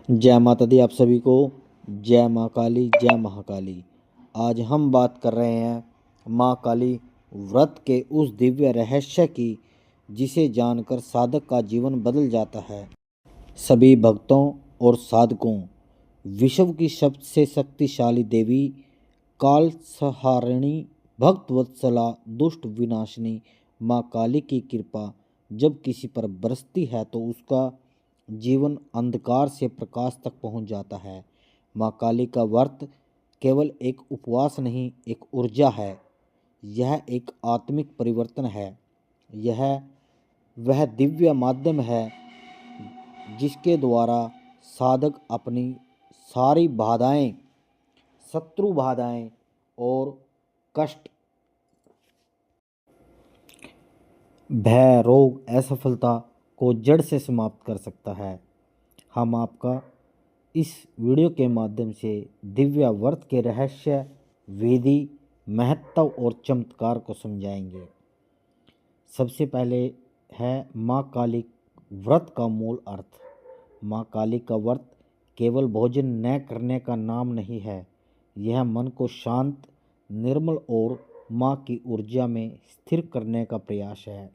जय माता दी आप सभी को। जय माँ काली, जय महाकाली। आज हम बात कर रहे हैं माँ काली व्रत के उस दिव्य रहस्य की जिसे जानकर साधक का जीवन बदल जाता है। सभी भक्तों और साधकों, विश्व की सबसे शक्तिशाली देवी, काल संहारिणी, भक्त वत्सला, दुष्ट विनाशिनी माँ काली की कृपा जब किसी पर बरसती है तो उसका जीवन अंधकार से प्रकाश तक पहुंच जाता है। माँ काली का व्रत केवल एक उपवास नहीं, एक ऊर्जा है। यह एक आत्मिक परिवर्तन है। यह वह दिव्य माध्यम है जिसके द्वारा साधक अपनी सारी बाधाएं, शत्रु बाधाएं और कष्ट, भय, रोग, असफलता को जड़ से समाप्त कर सकता है। हम आपका इस वीडियो के माध्यम से दिव्य व्रत के रहस्य, विधि, महत्व और चमत्कार को समझाएंगे। सबसे पहले है माँ काली व्रत का मूल अर्थ। माँ काली का व्रत केवल भोजन न करने का नाम नहीं है। यह मन को शांत, निर्मल और माँ की ऊर्जा में स्थिर करने का प्रयास है।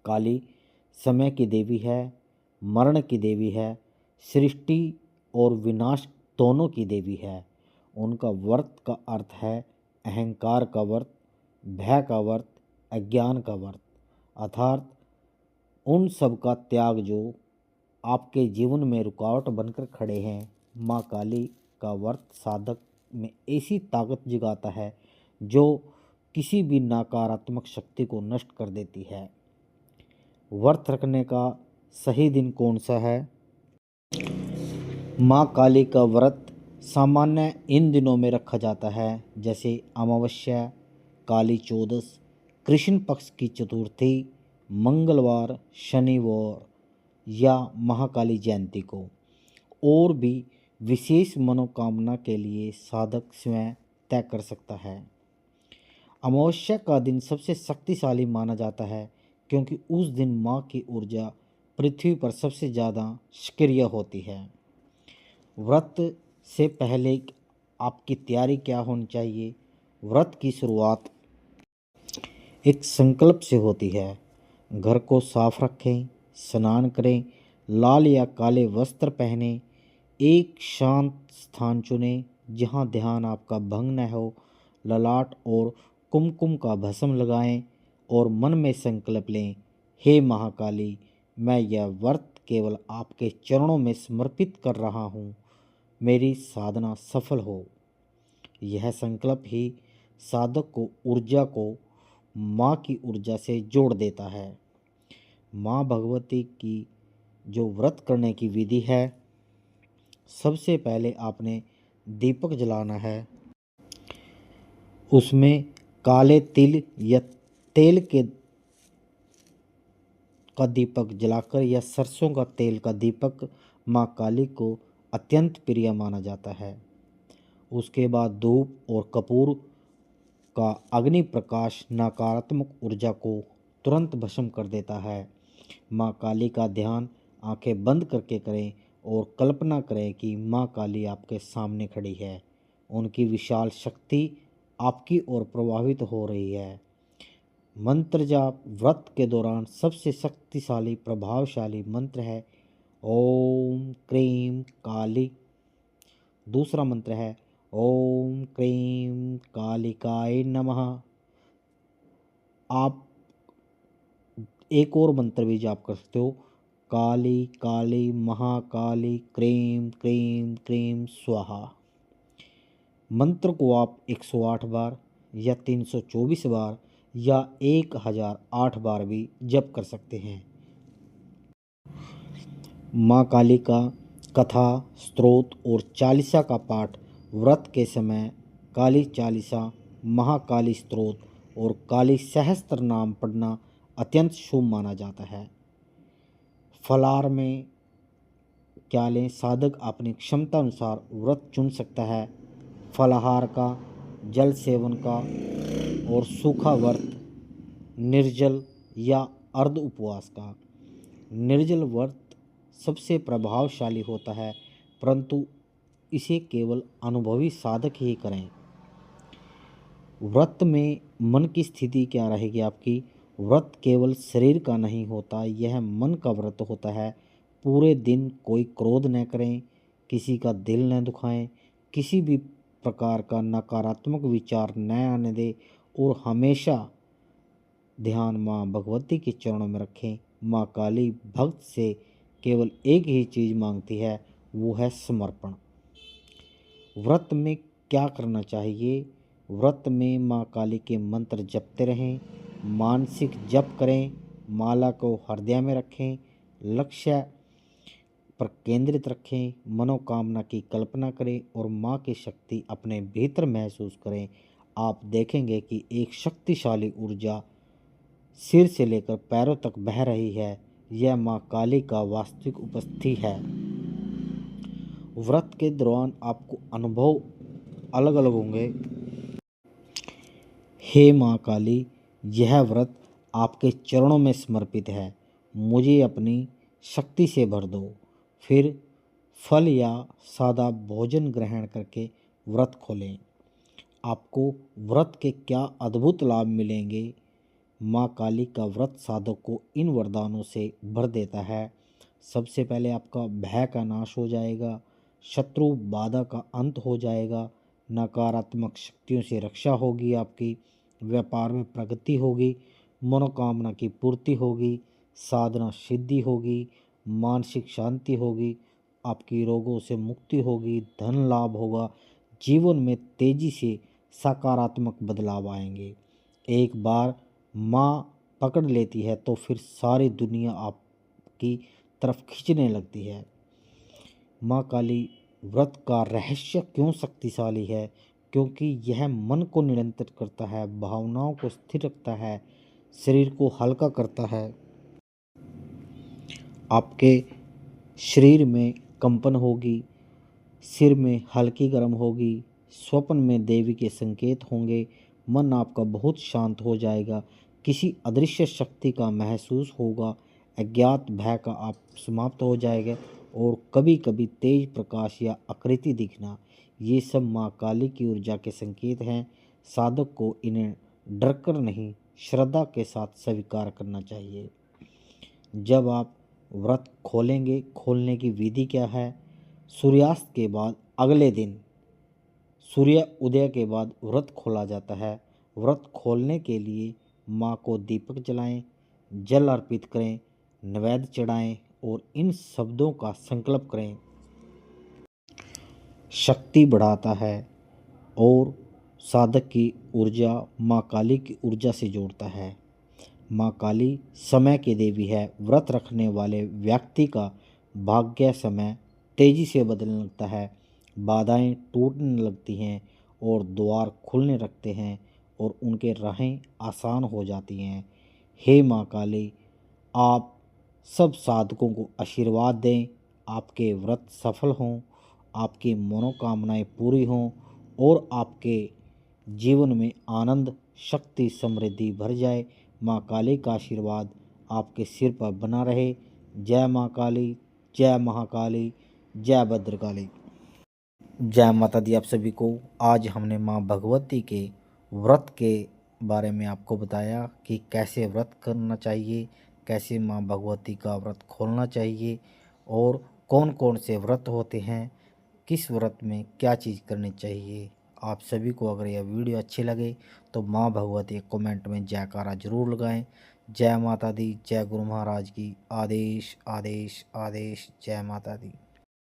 काली समय की देवी है, मरण की देवी है, सृष्टि और विनाश दोनों की देवी है। उनका व्रत का अर्थ है अहंकार का व्रत, भय का व्रत, अज्ञान का व्रत, अर्थात उन सब का त्याग जो आपके जीवन में रुकावट बनकर खड़े हैं। माँ काली का व्रत साधक में ऐसी ताकत जगाता है जो किसी भी नकारात्मक शक्ति को नष्ट कर देती है। व्रत रखने का सही दिन कौन सा है? माँ काली का व्रत सामान्य इन दिनों में रखा जाता है, जैसे अमावस्या, काली चौदस, कृष्ण पक्ष की चतुर्थी, मंगलवार, शनिवार या महाकाली जयंती को। और भी विशेष मनोकामना के लिए साधक स्वयं तय कर सकता है। अमावस्या का दिन सबसे शक्तिशाली माना जाता है क्योंकि उस दिन माँ की ऊर्जा पृथ्वी पर सबसे ज़्यादा सक्रिय होती है। व्रत से पहले आपकी तैयारी क्या होनी चाहिए? व्रत की शुरुआत एक संकल्प से होती है। घर को साफ रखें, स्नान करें, लाल या काले वस्त्र पहने, एक शांत स्थान चुनें जहां ध्यान आपका भंग न हो, ललाट और कुमकुम का भस्म लगाएं और मन में संकल्प लें, हे महाकाली, मैं यह व्रत केवल आपके चरणों में समर्पित कर रहा हूँ। मेरी साधना सफल हो। यह संकल्प ही साधक को ऊर्जा को माँ की ऊर्जा से जोड़ देता है। माँ भगवती की जो व्रत करने की विधि है, सबसे पहले आपने दीपक जलाना है। उसमें काले तिल या तेल का दीपक जलाकर या सरसों का तेल का दीपक माँ काली को अत्यंत प्रिय माना जाता है। उसके बाद धूप और कपूर का अग्नि प्रकाश नकारात्मक ऊर्जा को तुरंत भस्म कर देता है। माँ काली का ध्यान आंखें बंद करके करें और कल्पना करें कि माँ काली आपके सामने खड़ी है। उनकी विशाल शक्ति आपकी ओर प्रभावित हो रही है। मंत्र जाप व्रत के दौरान सबसे शक्तिशाली प्रभावशाली मंत्र है ओम क्रीम काली। दूसरा मंत्र है ओम क्रीम कालिकाय नमः। आप एक और मंत्र भी जाप कर सकते हो, Kali Kali Mahakali cream cream cream स्वाहा। मंत्र को आप 108 बार या 324 बार या 1008 बार भी जप कर सकते हैं। माँ काली का कथा, स्तोत्र और चालीसा का पाठ व्रत के समय काली चालीसा, महाकाली स्तोत्र और काली सहस्त्र नाम पढ़ना अत्यंत शुभ माना जाता है। फलाहार में क्या लें? साधक अपनी क्षमता अनुसार व्रत चुन सकता है। फलाहार का, जल सेवन का और सूखा व्रत, निर्जल या अर्ध उपवास का। निर्जल व्रत सबसे प्रभावशाली होता है, परंतु इसे केवल अनुभवी साधक ही करें। व्रत में मन की स्थिति क्या रहेगी आपकी? व्रत केवल शरीर का नहीं होता, यह मन का व्रत होता है। पूरे दिन कोई क्रोध न करें, किसी का दिल न दुखाएं, किसी भी प्रकार का नकारात्मक विचार न आने दें और हमेशा ध्यान माँ भगवती के चरणों में रखें। माँ काली भक्त से केवल एक ही चीज़ मांगती है, वो है समर्पण। व्रत में क्या करना चाहिए? व्रत में माँ काली के मंत्र जपते रहें, मानसिक जप करें, माला को हृदय में रखें, लक्ष्य पर केंद्रित रखें, मनोकामना की कल्पना करें और माँ की शक्ति अपने भीतर महसूस करें। आप देखेंगे कि एक शक्तिशाली ऊर्जा सिर से लेकर पैरों तक बह रही है। यह माँ काली का वास्तविक उपस्थिति है। व्रत के दौरान आपको अनुभव अलग अलग होंगे। हे माँ काली, यह व्रत आपके चरणों में समर्पित है, मुझे अपनी शक्ति से भर दो। फिर फल या सादा भोजन ग्रहण करके व्रत खोलें। आपको व्रत के क्या अद्भुत लाभ मिलेंगे। माँ काली का व्रत साधक को इन वरदानों से भर देता है। सबसे पहले आपका भय का नाश हो जाएगा, शत्रु बाधा का अंत हो जाएगा, नकारात्मक शक्तियों से रक्षा होगी, आपकी व्यापार में प्रगति होगी, मनोकामना की पूर्ति होगी, साधना सिद्धि होगी, मानसिक शांति होगी, आपकी रोगों से मुक्ति होगी, धन लाभ होगा, जीवन में तेजी से सकारात्मक बदलाव आएंगे। एक बार माँ पकड़ लेती है तो फिर सारी दुनिया आपकी तरफ खींचने लगती है। माँ काली व्रत का रहस्य क्यों शक्तिशाली है? क्योंकि यह मन को नियंत्रित करता है, भावनाओं को स्थिर रखता है, शरीर को हल्का करता है। आपके शरीर में कंपन होगी, सिर में हल्की गर्म होगी, स्वप्न में देवी के संकेत होंगे, मन आपका बहुत शांत हो जाएगा, किसी अदृश्य शक्ति का महसूस होगा, अज्ञात भय का आप समाप्त हो जाएगा और कभी कभी तेज प्रकाश या आकृति दिखना, ये सब माँ काली की ऊर्जा के संकेत हैं। साधक को इन्हें डरकर नहीं, श्रद्धा के साथ स्वीकार करना चाहिए। जब आप व्रत खोलेंगे, खोलने की विधि क्या है? सूर्यास्त के बाद अगले दिन सूर्य उदय के बाद व्रत खोला जाता है। व्रत खोलने के लिए माँ को दीपक जलाएं, जल अर्पित करें, नैवेद्य चढ़ाएं और इन शब्दों का संकल्प करें। शक्ति बढ़ाता है और साधक की ऊर्जा माँ काली की ऊर्जा से जोड़ता है। माँ काली समय की देवी है। व्रत रखने वाले व्यक्ति का भाग्य समय तेजी से बदलने लगता है, बाधाएं टूटने लगती हैं और द्वार खुलने लगते हैं और उनके राहें आसान हो जाती हैं। हे माँ काली, आप सब साधकों को आशीर्वाद दें, आपके व्रत सफल हों, आपकी मनोकामनाएं पूरी हों और आपके जीवन में आनंद, शक्ति, समृद्धि भर जाए। माँ काली का आशीर्वाद आपके सिर पर बना रहे। जय माँ काली, जय महाकाली, जय भद्रकाली। जय माता दी आप सभी को। आज हमने माँ भगवती के व्रत के बारे में आपको बताया कि कैसे व्रत करना चाहिए, कैसे माँ भगवती का व्रत खोलना चाहिए और कौन कौन से व्रत होते हैं, किस व्रत में क्या चीज़ करनी चाहिए। आप सभी को अगर यह वीडियो अच्छी लगे तो माँ भगवती कमेंट में जयकारा जरूर लगाएं। जय माता दी, जय गुरु महाराज की। आदेश आदेश आदेश। जय माता दी।